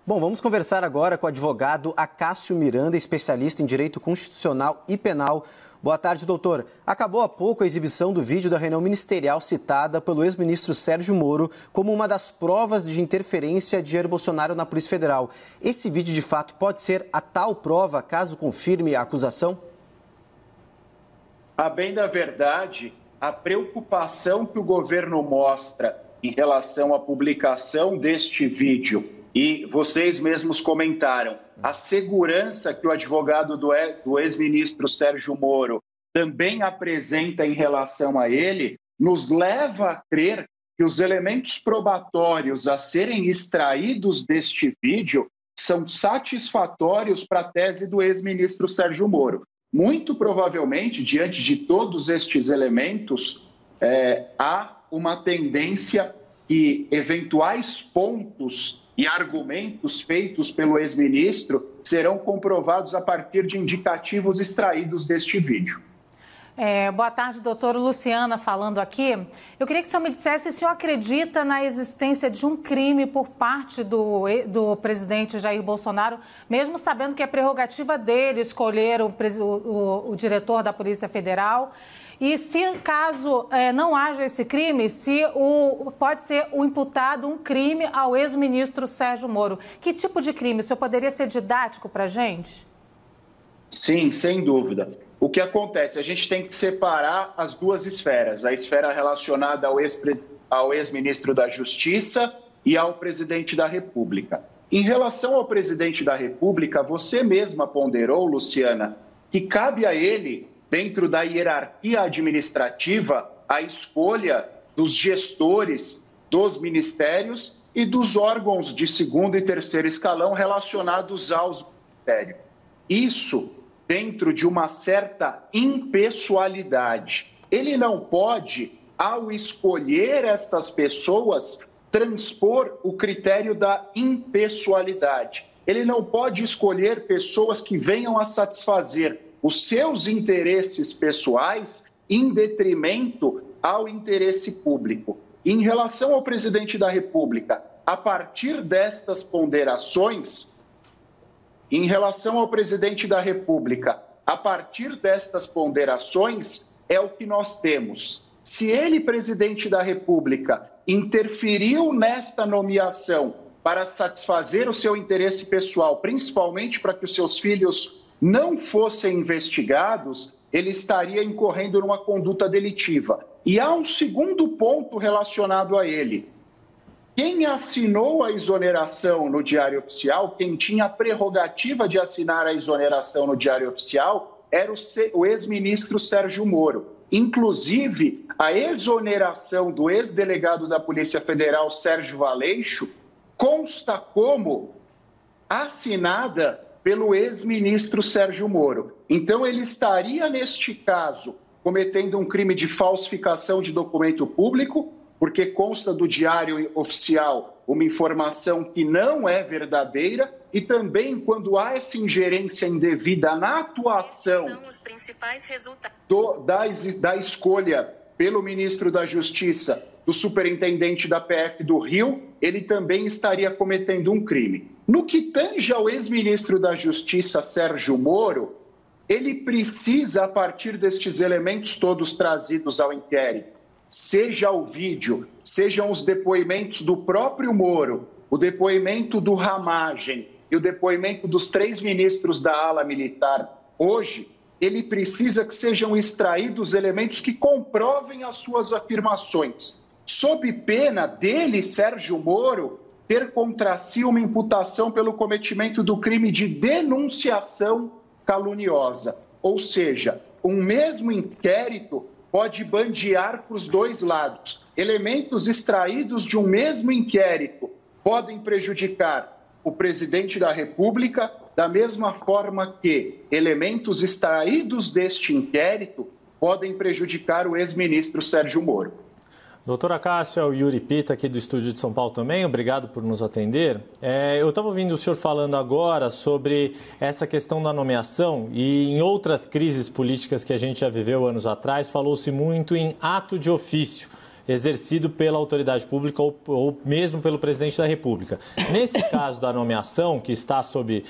Bom, vamos conversar agora com o advogado Acácio Miranda, especialista em Direito Constitucional e Penal. Boa tarde, doutor. Acabou há pouco a exibição do vídeo da reunião ministerial citada pelo ex-ministro Sérgio Moro como uma das provas de interferência de Jair Bolsonaro na Polícia Federal. Esse vídeo, de fato, pode ser a tal prova, caso confirme a acusação? A bem da verdade, a preocupação que o governo mostra em relação à publicação deste vídeo, e vocês mesmos comentaram, a segurança que o advogado do ex-ministro Sérgio Moro também apresenta em relação a ele, nos leva a crer que os elementos probatórios a serem extraídos deste vídeo são satisfatórios para a tese do ex-ministro Sérgio Moro. Muito provavelmente, diante de todos estes elementos, há uma tendência que eventuais pontos e argumentos feitos pelo ex-ministro serão comprovados a partir de indicativos extraídos deste vídeo. Boa tarde, doutor. Luciana falando aqui. Eu queria que o senhor me dissesse se o senhor acredita na existência de um crime por parte do presidente Jair Bolsonaro, mesmo sabendo que é prerrogativa dele escolher o diretor da Polícia Federal. E se caso não haja esse crime, se pode ser o imputado um crime ao ex-ministro Sérgio Moro. Que tipo de crime? O senhor poderia ser didático para a gente? Sim, sem dúvida. O que acontece? A gente tem que separar as duas esferas, a esfera relacionada ao ex-ministro da Justiça e ao presidente da República. Em relação ao presidente da República, você mesma ponderou, Luciana, que cabe a ele, dentro da hierarquia administrativa, a escolha dos gestores dos ministérios e dos órgãos de segundo e terceiro escalão relacionados aos ministérios. Isso dentro de uma certa impessoalidade. Ele não pode, ao escolher estas pessoas, transpor o critério da impessoalidade. Ele não pode escolher pessoas que venham a satisfazer os seus interesses pessoais em detrimento ao interesse público. Em relação ao presidente da República, a partir destas ponderações, é o que nós temos. Se ele, presidente da República, interferiu nesta nomeação para satisfazer o seu interesse pessoal, principalmente para que os seus filhos não fossem investigados, ele estaria incorrendo numa conduta delitiva. E há um segundo ponto relacionado a ele. Quem assinou a exoneração no Diário Oficial, quem tinha a prerrogativa de assinar a exoneração no Diário Oficial, era o ex-ministro Sérgio Moro. Inclusive, a exoneração do ex-delegado da Polícia Federal, Sérgio Valeixo, consta como assinada pelo ex-ministro Sérgio Moro. Então, ele estaria, neste caso, cometendo um crime de falsificação de documento público, porque consta do Diário Oficial uma informação que não é verdadeira, e também quando há essa ingerência indevida na atuação da escolha pelo ministro da Justiça do superintendente da PF do Rio, ele também estaria cometendo um crime. No que tange ao ex-ministro da Justiça, Sérgio Moro, ele precisa, a partir destes elementos todos trazidos ao inquérito, seja o vídeo, sejam os depoimentos do próprio Moro, o depoimento do Ramagem e o depoimento dos 3 ministros da ala militar, hoje, ele precisa que sejam extraídos elementos que comprovem as suas afirmações, sob pena dele, Sérgio Moro, ter contra si uma imputação pelo cometimento do crime de denunciação caluniosa. Ou seja, um mesmo inquérito pode bandear para os dois lados. Elementos extraídos de um mesmo inquérito podem prejudicar o presidente da República, da mesma forma que elementos extraídos deste inquérito podem prejudicar o ex-ministro Sérgio Moro. Doutor Acácio, é o Yuri Pita aqui do Estúdio de São Paulo também, obrigado por nos atender. Eu estava ouvindo o senhor falando agora sobre essa questão da nomeação e em outras crises políticas que a gente já viveu anos atrás, falou-se muito em ato de ofício. exercido pela autoridade pública ou mesmo pelo presidente da República. Nesse caso da nomeação, que está sob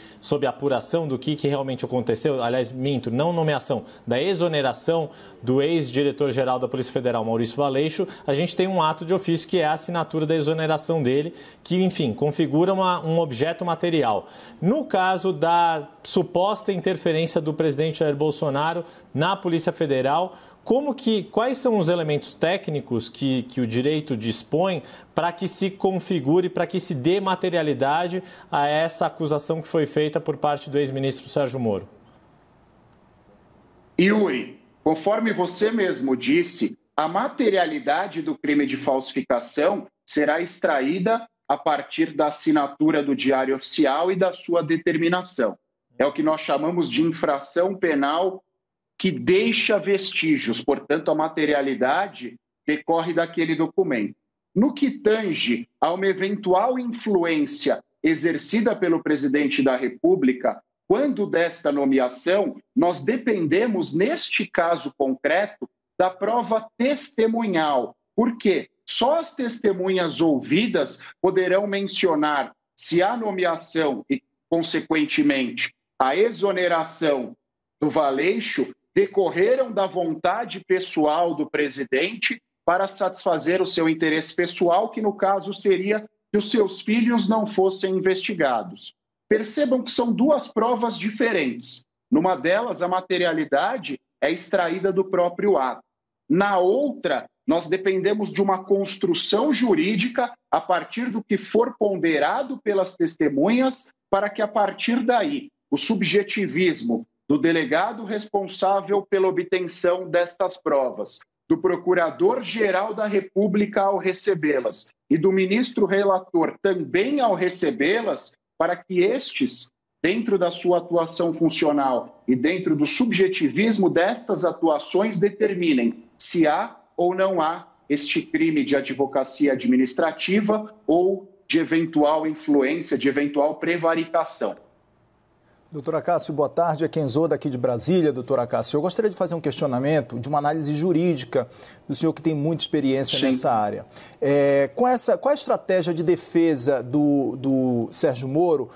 apuração do que realmente aconteceu, aliás, minto, não nomeação, da exoneração do ex-diretor-geral da Polícia Federal, Maurício Valeixo, a gente tem um ato de ofício que é a assinatura da exoneração dele, que, enfim, configura um objeto material. No caso da suposta interferência do presidente Jair Bolsonaro na Polícia Federal, quais são os elementos técnicos que o direito dispõe para que se configure, para que se dê materialidade a essa acusação que foi feita por parte do ex-ministro Sérgio Moro? Yuri, conforme você mesmo disse, a materialidade do crime de falsificação será extraída a partir da assinatura do Diário Oficial e da sua determinação. É o que nós chamamos de infração penal que deixa vestígios, portanto, a materialidade decorre daquele documento. No que tange a uma eventual influência exercida pelo presidente da República, quando desta nomeação, nós dependemos, neste caso concreto, da prova testemunhal. Por quê? Só as testemunhas ouvidas poderão mencionar se a nomeação e, consequentemente, a exoneração do Valeixo decorreram da vontade pessoal do presidente para satisfazer o seu interesse pessoal, que no caso seria que os seus filhos não fossem investigados. Percebam que são duas provas diferentes. Numa delas, a materialidade é extraída do próprio ato. Na outra, nós dependemos de uma construção jurídica a partir do que for ponderado pelas testemunhas, para que, a partir daí, o subjetivismo do delegado responsável pela obtenção destas provas, do Procurador-Geral da República ao recebê-las e do ministro relator também ao recebê-las, para que estes, dentro da sua atuação funcional e dentro do subjetivismo destas atuações, determinem se há ou não há este crime de advocacia administrativa ou de eventual influência, de eventual prevaricação. Doutora Cássio, boa tarde. É Kenzo daqui de Brasília. Doutora Cássio, eu gostaria de fazer um questionamento de uma análise jurídica do senhor que tem muita experiência nessa área. Qual a estratégia de defesa do Sérgio Moro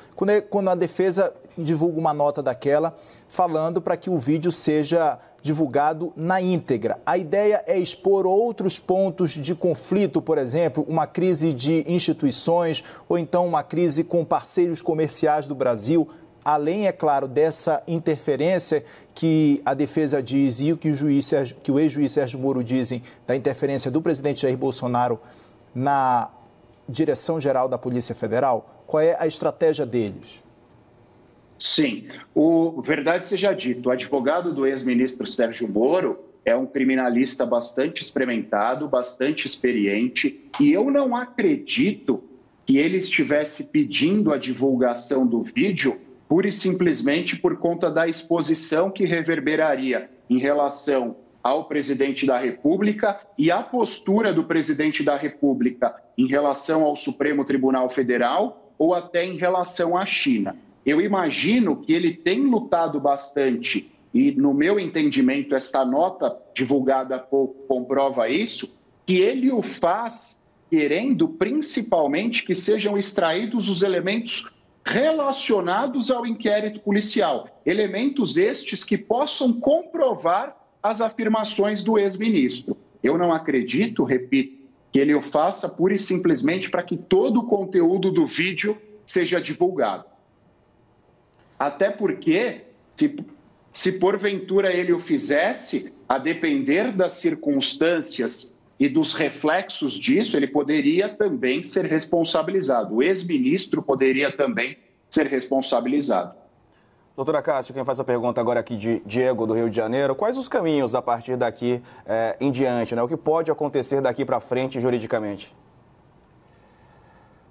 quando a defesa divulga uma nota daquela falando para que o vídeo seja divulgado na íntegra? A ideia é expor outros pontos de conflito, por exemplo, uma crise de instituições ou então uma crise com parceiros comerciais do Brasil, além, é claro, dessa interferência que a defesa diz e o que o ex-juiz Sérgio Moro dizem da interferência do presidente Jair Bolsonaro na direção-geral da Polícia Federal? Qual é a estratégia deles? Sim, verdade seja dito, o advogado do ex-ministro Sérgio Moro é um criminalista bastante experimentado, bastante experiente, e eu não acredito que ele estivesse pedindo a divulgação do vídeo pura e simplesmente por conta da exposição que reverberaria em relação ao presidente da República e à postura do presidente da República em relação ao Supremo Tribunal Federal ou até em relação à China. Eu imagino que ele tem lutado bastante e, no meu entendimento, esta nota divulgada há pouco comprova isso, que ele o faz querendo principalmente que sejam extraídos os elementos relacionados ao inquérito policial, elementos estes que possam comprovar as afirmações do ex-ministro. Eu não acredito, repito, que ele o faça pura e simplesmente para que todo o conteúdo do vídeo seja divulgado. Até porque, se porventura ele o fizesse, a depender das circunstâncias e dos reflexos disso, ele poderia também ser responsabilizado. O ex-ministro poderia também ser responsabilizado. Doutora Cássio, quem faz a pergunta agora aqui de Diego, do Rio de Janeiro. Quais os caminhos a partir daqui em diante, né? O que pode acontecer daqui para frente juridicamente?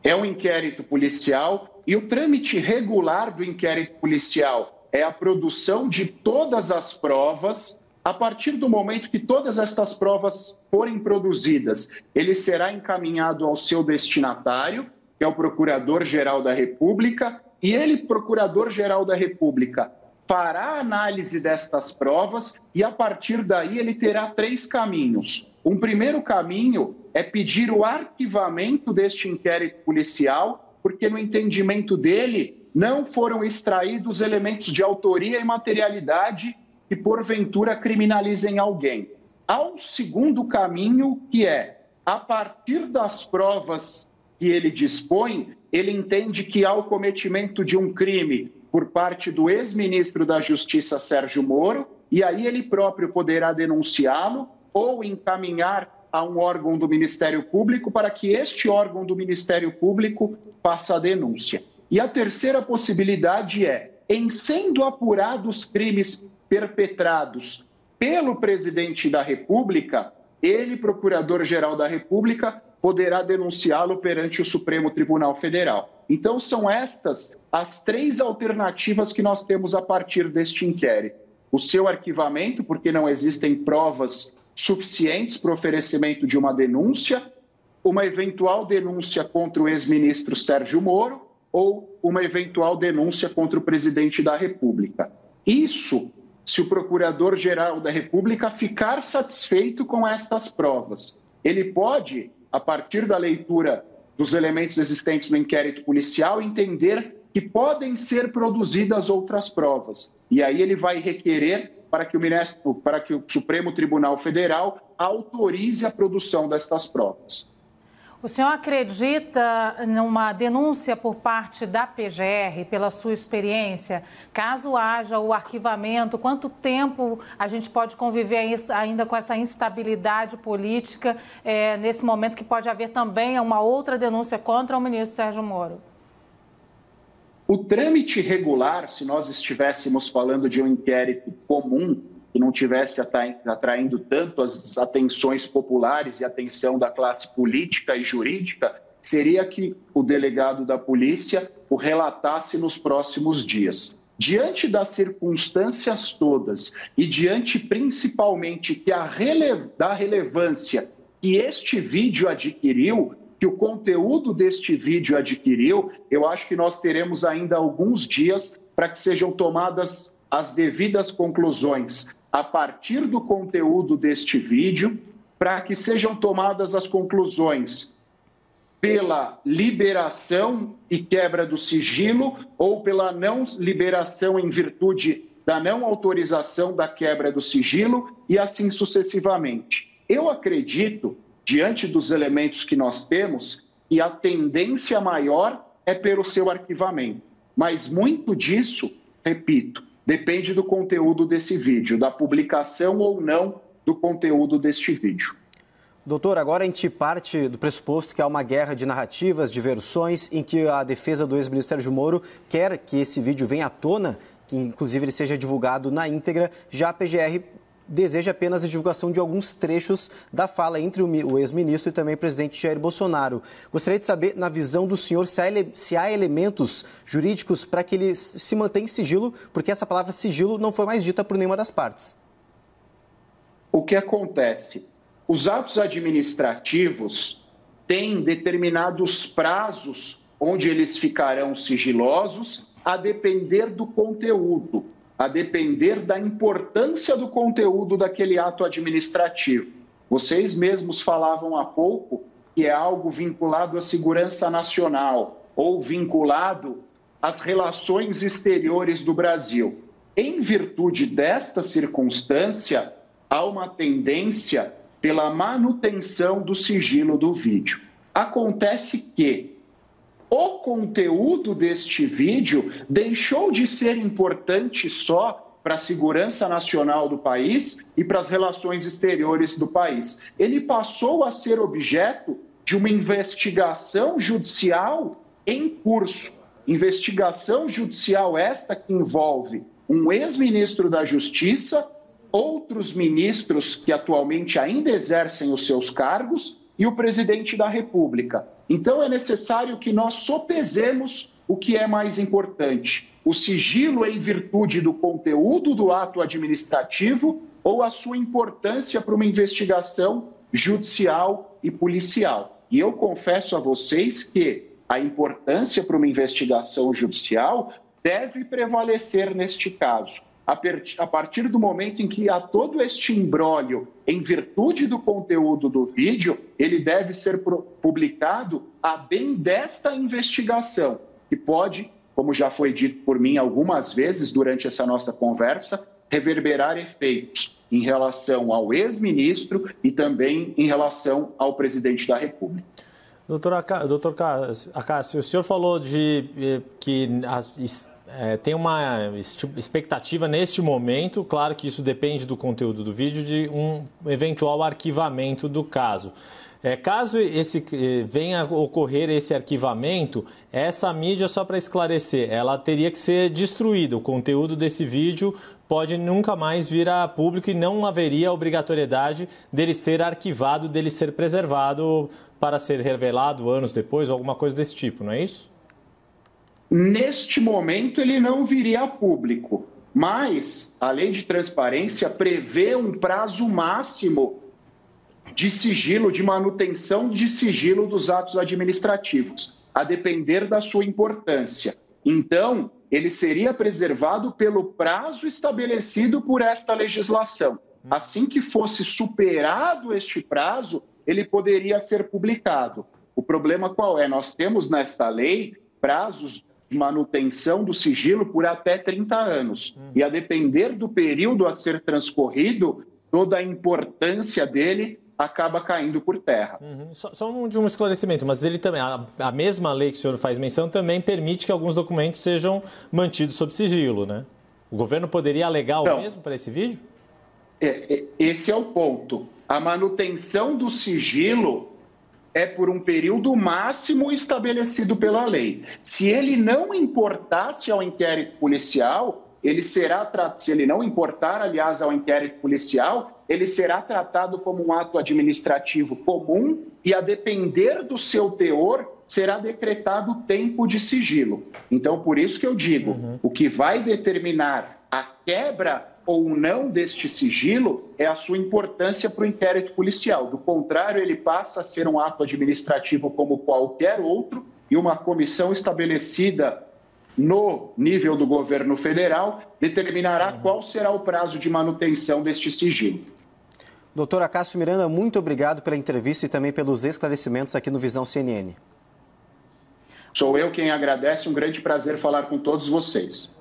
É um inquérito policial e o trâmite regular do inquérito policial é a produção de todas as provas. A partir do momento que todas estas provas forem produzidas, ele será encaminhado ao seu destinatário, que é o Procurador-Geral da República, e ele, Procurador-Geral da República, fará a análise destas provas e, a partir daí, ele terá 3 caminhos. Um primeiro caminho é pedir o arquivamento deste inquérito policial, porque, no entendimento dele, não foram extraídos elementos de autoria e materialidade que, porventura, criminalizem alguém. Há um segundo caminho, que é, a partir das provas que ele dispõe, ele entende que há o cometimento de um crime por parte do ex-ministro da Justiça, Sérgio Moro, e aí ele próprio poderá denunciá-lo ou encaminhar a um órgão do Ministério Público para que este órgão do Ministério Público faça a denúncia. E a terceira possibilidade é, em sendo apurados crimes perpetrados pelo presidente da República, ele, Procurador-Geral da República, poderá denunciá-lo perante o Supremo Tribunal Federal. Então, são estas as 3 alternativas que nós temos a partir deste inquérito. O seu arquivamento, porque não existem provas suficientes para o oferecimento de uma denúncia, uma eventual denúncia contra o ex-ministro Sérgio Moro ou uma eventual denúncia contra o presidente da República. Isso, se o Procurador-Geral da República ficar satisfeito com estas provas. Ele pode, a partir da leitura dos elementos existentes no inquérito policial, entender que podem ser produzidas outras provas. E aí ele vai requerer para que o Supremo Tribunal Federal autorize a produção destas provas. O senhor acredita numa denúncia por parte da PGR, pela sua experiência? Caso haja o arquivamento, quanto tempo a gente pode conviver ainda com essa instabilidade política, nesse momento que pode haver também uma outra denúncia contra o ministro Sérgio Moro? O trâmite regular, se nós estivéssemos falando de um inquérito comum, que não tivesse atraindo tanto as atenções populares e a atenção da classe política e jurídica, seria que o delegado da polícia o relatasse nos próximos dias. Diante das circunstâncias todas e diante principalmente da relevância que este vídeo adquiriu, que o conteúdo deste vídeo adquiriu, eu acho que nós teremos ainda alguns dias para que sejam tomadas as devidas conclusões a partir do conteúdo deste vídeo, para que sejam tomadas as conclusões pela liberação e quebra do sigilo ou pela não liberação em virtude da não autorização da quebra do sigilo e assim sucessivamente. Eu acredito, diante dos elementos que nós temos, que a tendência maior é pelo seu arquivamento. Mas muito disso, repito, depende do conteúdo desse vídeo, da publicação ou não do conteúdo deste vídeo. Doutor, agora a gente parte do pressuposto que há uma guerra de narrativas, de versões, em que a defesa do ex-ministro Sérgio Moro quer que esse vídeo venha à tona, que inclusive ele seja divulgado na íntegra. Já a PGR deseja apenas a divulgação de alguns trechos da fala entre o ex-ministro e também o presidente Jair Bolsonaro. Gostaria de saber, na visão do senhor, se há elementos jurídicos para que ele se mantenha em sigilo, porque essa palavra sigilo não foi mais dita por nenhuma das partes. O que acontece? Os atos administrativos têm determinados prazos onde eles ficarão sigilosos, a depender do conteúdo, a depender da importância do conteúdo daquele ato administrativo. Vocês mesmos falavam há pouco que é algo vinculado à segurança nacional ou vinculado às relações exteriores do Brasil. Em virtude desta circunstância, há uma tendência pela manutenção do sigilo do vídeo. Acontece que o conteúdo deste vídeo deixou de ser importante só para a segurança nacional do país e para as relações exteriores do país. Ele passou a ser objeto de uma investigação judicial em curso. Investigação judicial esta que envolve um ex-ministro da Justiça, outros ministros que atualmente ainda exercem os seus cargos e o presidente da República. Então, é necessário que nós sopesemos o que é mais importante: o sigilo em virtude do conteúdo do ato administrativo ou a sua importância para uma investigação judicial e policial. E eu confesso a vocês que a importância para uma investigação judicial deve prevalecer neste caso. A partir do momento em que há todo este imbróglio em virtude do conteúdo do vídeo, ele deve ser publicado a bem desta investigação, que pode, como já foi dito por mim algumas vezes durante essa nossa conversa, reverberar efeitos em relação ao ex-ministro e também em relação ao presidente da República. Doutor Acácio, o senhor falou de que tem uma expectativa neste momento, claro que isso depende do conteúdo do vídeo, de um eventual arquivamento do caso. Caso venha a ocorrer esse arquivamento, essa mídia, só para esclarecer, ela teria que ser destruída. O conteúdo desse vídeo pode nunca mais vir a público e não haveria obrigatoriedade dele ser arquivado, dele ser preservado para ser revelado anos depois, ou alguma coisa desse tipo, não é isso? Neste momento, ele não viria a público, mas a lei de transparência prevê um prazo máximo de sigilo, de manutenção de sigilo dos atos administrativos, a depender da sua importância. Então, ele seria preservado pelo prazo estabelecido por esta legislação. Assim que fosse superado este prazo, ele poderia ser publicado. O problema qual é? Nós temos nesta lei prazos de manutenção do sigilo por até 30 anos. E a depender do período a ser transcorrido, toda a importância dele acaba caindo por terra. Só um esclarecimento, mas ele também, a mesma lei que o senhor faz menção também permite que alguns documentos sejam mantidos sob sigilo, né? O governo poderia alegar o mesmo para esse vídeo? Esse é o ponto. A manutenção do sigilo é por um período máximo estabelecido pela lei. Se ele não importasse ao inquérito policial, se ele não importar, aliás, ao inquérito policial, ele será tratado como um ato administrativo comum e, a depender do seu teor, será decretado tempo de sigilo. Então, por isso que eu digo, o que vai determinar a quebra ou não deste sigilo é a sua importância para o inquérito policial. Do contrário, ele passa a ser um ato administrativo como qualquer outro e uma comissão estabelecida no nível do governo federal determinará qual será o prazo de manutenção deste sigilo. Doutor Acácio Miranda, muito obrigado pela entrevista e também pelos esclarecimentos aqui no Visão CNN. Sou eu quem agradece, um grande prazer falar com todos vocês.